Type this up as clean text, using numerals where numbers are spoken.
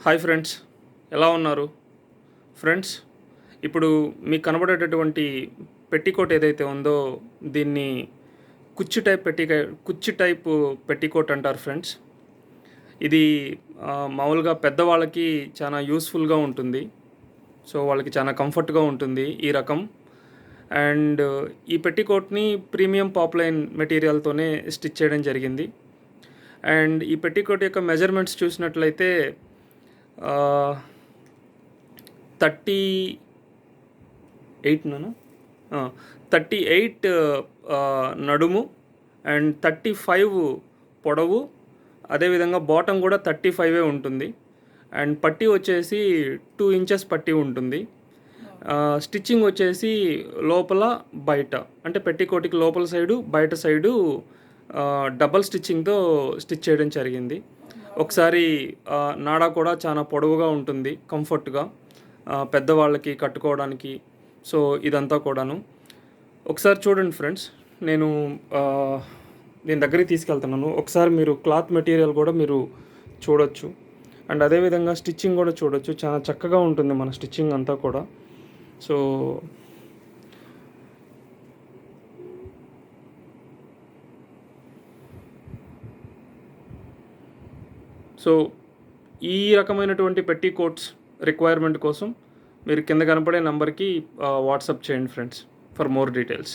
Hi friends, ఎలా ఉన్నారు friends? ఇప్పుడు మీకు కనబడేటటువంటి పెట్టికోట్ ఏదైతే ఉందో దీన్ని కుర్చీ టైప్ పెట్టికోట్ అంటారు ఫ్రెండ్స్. ఇది మామూలుగా పెద్దవాళ్ళకి చాలా యూస్ఫుల్గా ఉంటుంది. సో వాళ్ళకి చాలా కంఫర్ట్గా ఉంటుంది ఈ రకం. అండ్ ఈ పెట్టికోట్ని ప్రీమియం పాప్లైన్ మెటీరియల్తోనే స్టిచ్ చేయడం జరిగింది. అండ్ ఈ పెట్టికోట్ యొక్క మెజర్మెంట్స్ చూసినట్లయితే 38 38 నడుము అండ్ 35 పొడవు, అదేవిధంగా బాటమ్ కూడా 35 ఉంటుంది. అండ్ పట్టీ వచ్చేసి 2 ఇంచెస్ పట్టీ ఉంటుంది. స్టిచ్చింగ్ వచ్చేసి లోపల బయట, అంటే పెట్టికోటికి లోపల సైడు బయట సైడు డబల్ స్టిచ్చింగ్తో స్టిచ్ చేయడం జరిగింది. ఒకసారి నాడా కూడా చాలా పొడవుగా ఉంటుంది, కంఫర్ట్గా పెద్దవాళ్ళకి కట్టుకోవడానికి. సో ఇదంతా కూడాను ఒకసారి చూడండి ఫ్రెండ్స్. నేను దీని దగ్గరికి తీసుకెళ్తున్నాను. ఒకసారి మీరు క్లాత్ మెటీరియల్ కూడా మీరు చూడొచ్చు. అండ్ అదేవిధంగా స్టిచ్చింగ్ కూడా చూడొచ్చు. చాలా చక్కగా ఉంటుంది మన స్టిచ్చింగ్ అంతా కూడా. సో సో ఈ రకమైనటువంటి పెట్టికోట్స్ రిక్వైర్మెంట్ కోసం మీరు కింద కనపడే నెంబర్కి వాట్సాప్ చేయండి ఫ్రెండ్స్ ఫర్ మోర్ డీటెయిల్స్.